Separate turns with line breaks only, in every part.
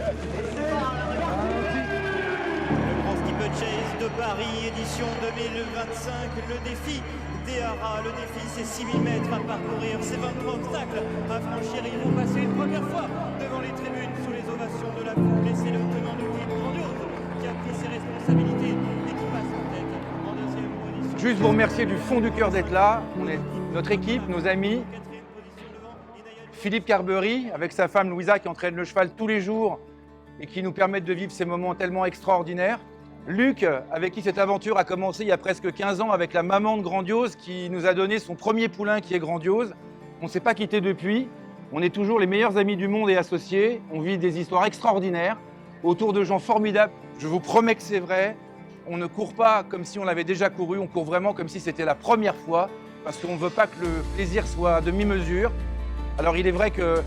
Le Grand Steeplechase de Paris, édition 2025, le défi des haras. Le défi, c'est 6000 mètres à parcourir, c'est 23 obstacles à franchir. Ils vont passer une première fois devant les tribunes sous les ovations de la foule. Et c'est le tenant du titre grandiose qui a pris ses responsabilités et qui passe en tête en deuxième position.
Juste vous remercier du fond du cœur d'être là. On est notre équipe, nos amis. Philippe Carbery, avec sa femme Louisa, qui entraîne le cheval tous les jours et qui nous permettent de vivre ces moments tellement extraordinaires. Luc, avec qui cette aventure a commencé il y a presque 15 ans avec la maman de Grandiose, qui nous a donné son premier poulain qui est Grandiose. On ne s'est pas quitté depuis. On est toujours les meilleurs amis du monde et associés. On vit des histoires extraordinaires autour de gens formidables. Je vous promets que c'est vrai. On ne court pas comme si on l'avait déjà couru. On court vraiment comme si c'était la première fois parce qu'on ne veut pas que le plaisir soit à demi-mesure. Alors il est vrai qu'il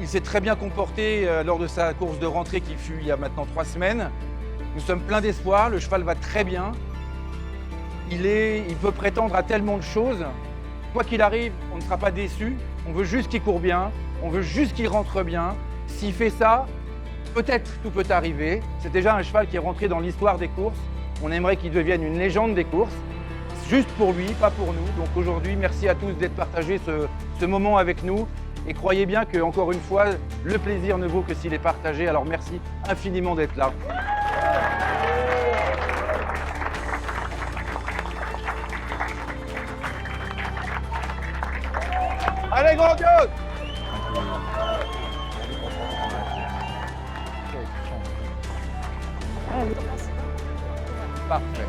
s'est très bien comporté lors de sa course de rentrée qui fut il y a maintenant 3 semaines. Nous sommes pleins d'espoir, le cheval va très bien. Il peut prétendre à tellement de choses. Quoi qu'il arrive, on ne sera pas déçus. On veut juste qu'il court bien, on veut juste qu'il rentre bien. S'il fait ça, peut-être tout peut arriver. C'est déjà un cheval qui est rentré dans l'histoire des courses. On aimerait qu'il devienne une légende des courses. Juste pour lui, pas pour nous. Donc aujourd'hui, merci à tous d'être partagé ce moment avec nous. Et croyez bien que, encore une fois, le plaisir ne vaut que s'il est partagé. Alors merci infiniment d'être là. Allez, Grandiose! Parfait.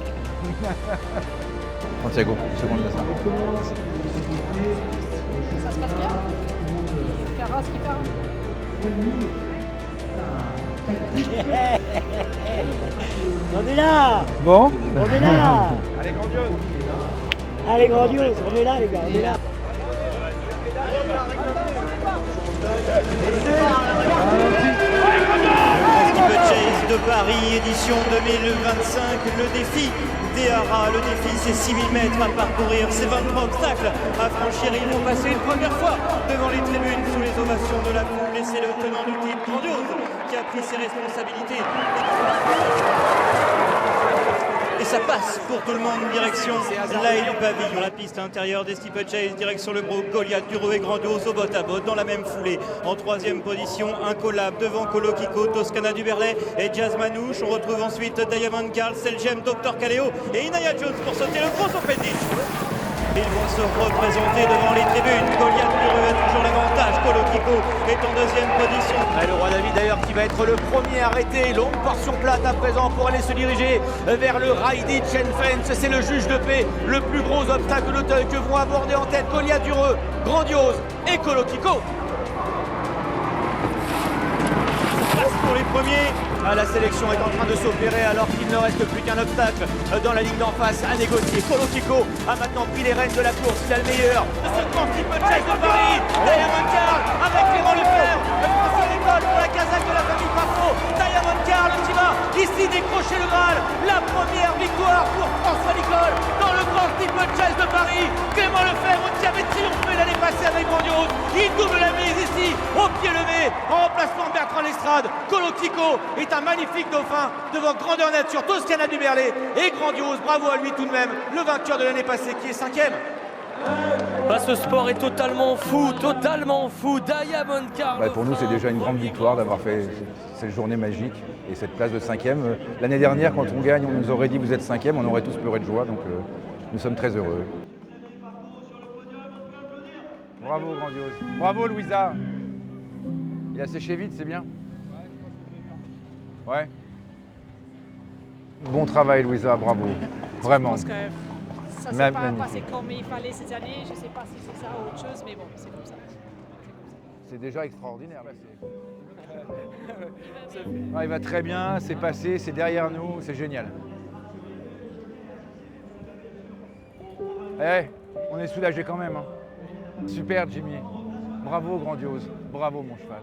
Santiago, une seconde de ça.
Ça se passe bien? Carras qui parle.
On est là!
Bon?
On est là!
Allez, Grandiose!
Allez, Grandiose, on est là, les gars, on est là!
Le Grand Steeplechase de Paris, édition 2025, le défi des haras. Le défi, c'est 6000 mètres à parcourir, c'est 23 obstacles à franchir. Ils vont passer une première fois devant les tribunes sous les ovations de la foule. Et c'est le tenant du titre Grandiose qui a pris ses responsabilités. Et ça passe pour tout le monde, direction l'Aile du Pavillon. La piste intérieure des Steeplechase, direction le Brook, Goliath, Duro et Grandiose au botte à botte. Dans la même foulée, en troisième position, Incollable devant Colo Kiko, Toscana du Berlay et Jazz Manouche. On retrouve ensuite Diamond Carl, Selgem, Dr Kaleo et Inaya Jones pour sauter le gros Opendich. Ils vont se représenter devant les tribunes. Goliath Duro a toujours l'avantage. Colo Kiko est en deuxième position.
Et le roi David d'ailleurs qui va être le premier arrêté. Longue portion plate à présent pour aller se diriger vers le Raidi Chain Fence. C'est le juge de paix. Le plus gros obstacle d'Auteuil que vont aborder en tête Goliath Dureux, Grandiose et Colo Kiko.
Pour les premiers.
La sélection est en train de s'opérer alors qu'il ne reste plus qu'un obstacle dans la ligne d'en face à négocier. Colo Kiko a maintenant pris les rênes de la course. Il a le meilleur de ce Grand Steeplechase de Paris. Diamond Carl avec Clément Lefebvre. François Nicole pour la casaque de la famille Pafo. Diamond Carl qui va ici décrocher le Graal. La première victoire pour François Nicole dans le Grand Steeplechase de Paris. Clément Lefebvre qui avait triomphé l'année passée avec Grandiose. Il double la mise ici au pied levé en remplacement de Bertrand Lestrade. Colo Kiko est un magnifique dauphin devant grandeur nature, Toscana du Berlay et Grandiose. Bravo à lui tout de même, le vainqueur de l'année passée qui est 5e.
Ce sport est totalement fou. Diamond Carl.
Pour nous, c'est déjà une grande victoire d'avoir fait cette journée magique et cette place de 5e. L'année dernière, quand on gagne, on nous aurait dit vous êtes 5e, on aurait tous pleuré de joie, donc nous sommes très heureux. Bravo Grandiose. Bravo Louisa. Il a séché vite, c'est bien. Ouais. Bon travail Louisa, bravo. Vraiment.
Je pense que ça ne s'est pas passé comme il fallait cette année. Je ne sais pas si c'est ça ou autre chose, mais bon, c'est comme ça.
C'est déjà extraordinaire. Là, il va très bien, c'est passé, c'est derrière nous, c'est génial. On est soulagé quand même. Hein. Super Jimmy. Bravo Grandiose. Bravo mon cheval.